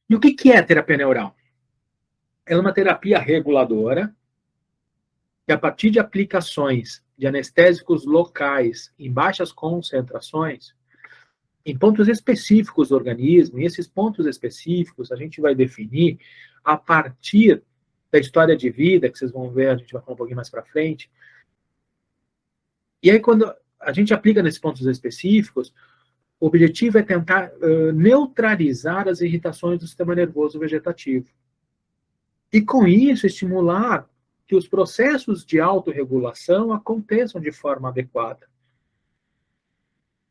E o que é a terapia neural? Ela é uma terapia reguladora que, a partir de aplicações de anestésicos locais em baixas concentrações, em pontos específicos do organismo, e esses pontos específicos a gente vai definir a partir da história de vida, que vocês vão ver, a gente vai falar um pouquinho mais para frente. E aí, quando a gente aplica nesses pontos específicos, o objetivo é tentar neutralizar as irritações do sistema nervoso vegetativo. E, com isso, estimular que os processos de autorregulação aconteçam de forma adequada,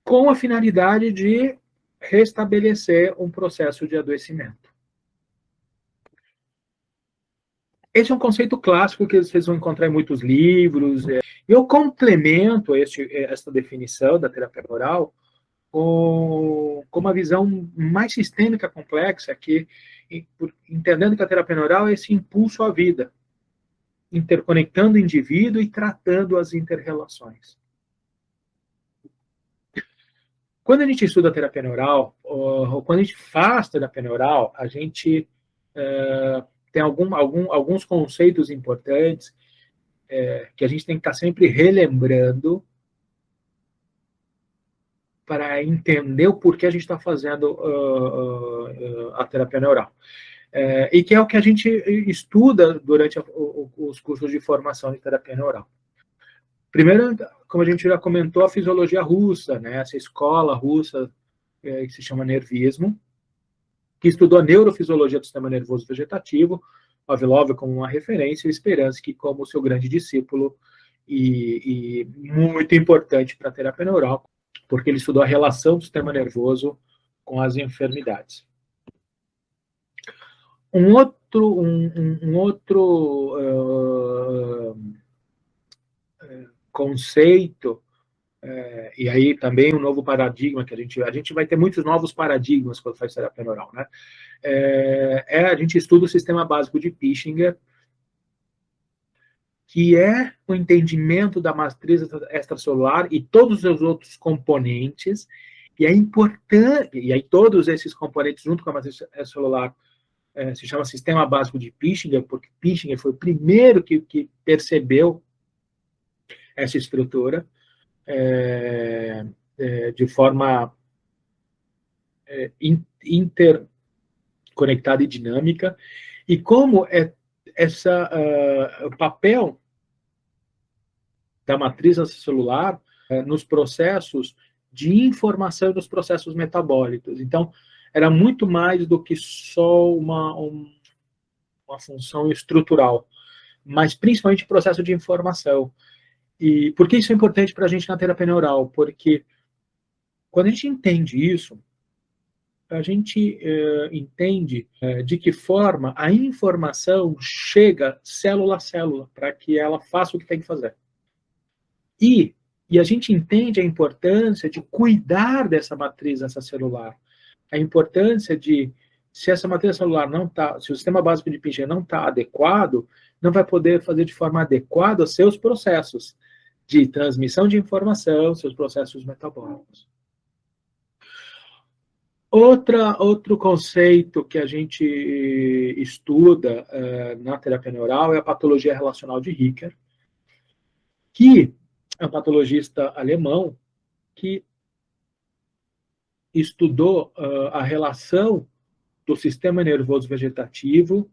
com a finalidade de restabelecer um processo de adoecimento. Esse é um conceito clássico que vocês vão encontrar em muitos livros. Eu complemento esta definição da terapia neural com uma visão mais sistêmica, complexa, que, entendendo que a terapia neural é esse impulso à vida, interconectando o indivíduo e tratando as interrelações. Quando a gente estuda a terapia neural, ou quando a gente faz terapia neural, a gente tem alguns conceitos importantes que a gente tem que estar sempre relembrando para entender o porquê a gente está fazendo a terapia neural. E que é o que a gente estuda durante os cursos de formação de terapia neural. Primeiro, como a gente já comentou, a fisiologia russa, né, essa escola russa que se chama nervismo, que estudou a neurofisiologia do sistema nervoso vegetativo, Pavlov como uma referência, e Speransky como seu grande discípulo e muito importante para a terapia neural, porque ele estudou a relação do sistema nervoso com as enfermidades. Um outro conceito, e aí também um novo paradigma, que a gente vai ter muitos novos paradigmas quando faz terapia neural, né? A gente estuda o sistema básico de Pischinger, que é o entendimento da matriz extracelular e todos os seus outros componentes, e é importante, e aí todos esses componentes junto com a matriz extracelular se chama sistema básico de Pischinger, porque Pischinger foi o primeiro que percebeu essa estrutura de forma interconectada e dinâmica, e como o papel da matriz celular nos processos de informação e nos processos metabólicos. Então, era muito mais do que só uma função estrutural, mas principalmente processo de informação. E por que isso é importante para a gente na terapia neural? Porque quando a gente entende isso, a gente entende de que forma a informação chega célula a célula, para que ela faça o que tem que fazer. E a gente entende a importância de cuidar dessa matriz extracelular, a importância de, se essa matriz celular não está, se o sistema básico de Pischinger não está adequado, não vai poder fazer de forma adequada os seus processos de transmissão de informação, seus processos metabólicos. Outro conceito que a gente estuda na terapia neural é a patologia relacional de Ricker, que é um patologista alemão que estudou a relação do sistema nervoso vegetativo,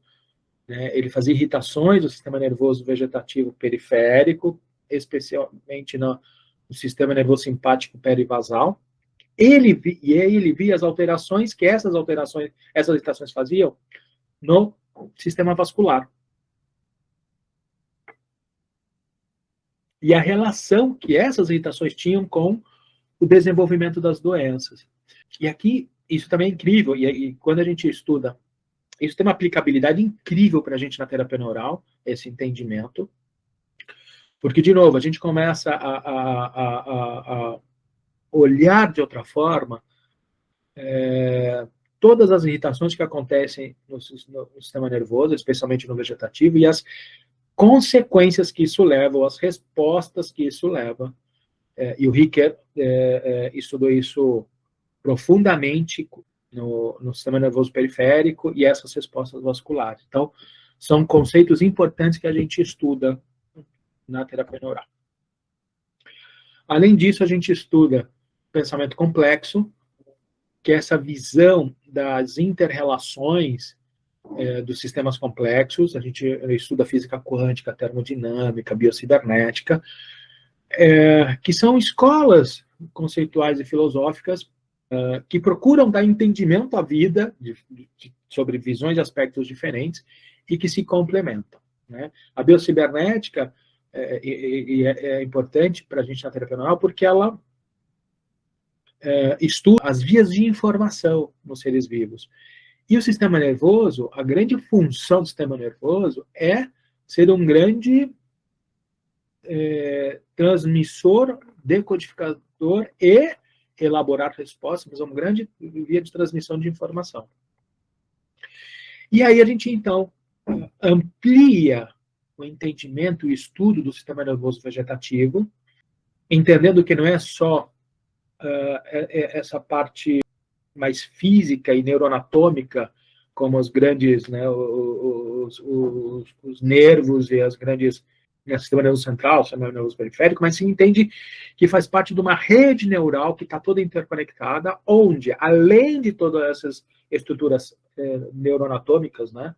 né? Ele fazia irritações do sistema nervoso vegetativo periférico, especialmente no sistema nervoso simpático perivasal. Ele via as alterações que essas irritações faziam no sistema vascular. E a relação que essas irritações tinham com o desenvolvimento das doenças. E aqui, isso também é incrível, e quando a gente estuda, isso tem uma aplicabilidade incrível para a gente na terapia neural, esse entendimento, porque, de novo, a gente começa a olhar de outra forma todas as irritações que acontecem no sistema nervoso, especialmente no vegetativo, e as consequências que isso leva, as respostas que isso leva. E o Ricker estudou isso profundamente no sistema nervoso periférico e essas respostas vasculares. Então, são conceitos importantes que a gente estuda na terapia neural. Além disso, a gente estuda pensamento complexo, que é essa visão das inter-relações dos sistemas complexos. A gente estuda física quântica, termodinâmica, biocibernética, que são escolas conceituais e filosóficas que procuram dar entendimento à vida sobre visões e aspectos diferentes e que se complementam, né? A biocibernética é importante para a gente na terapia neural porque ela estuda as vias de informação nos seres vivos. E o sistema nervoso, a grande função do sistema nervoso é ser um grande transmissor, decodificador e elaborar respostas, mas é uma grande via de transmissão de informação. E aí a gente, então, amplia o entendimento e estudo do sistema nervoso vegetativo, entendendo que não é só essa parte mais física e neuroanatômica, como os grandes, né, os nervos e as grandes, né, sistema nervoso central, sistema nervoso periférico, mas se entende que faz parte de uma rede neural que está toda interconectada, onde, além de todas essas estruturas neuroanatômicas, né,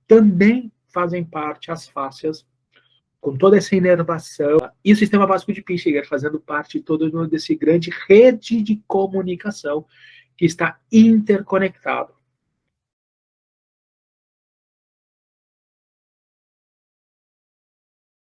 também fazem parte as fáscias, com toda essa inervação, e o sistema básico de Pinchiger fazendo parte de todo desse grande rede de comunicação que está interconectado.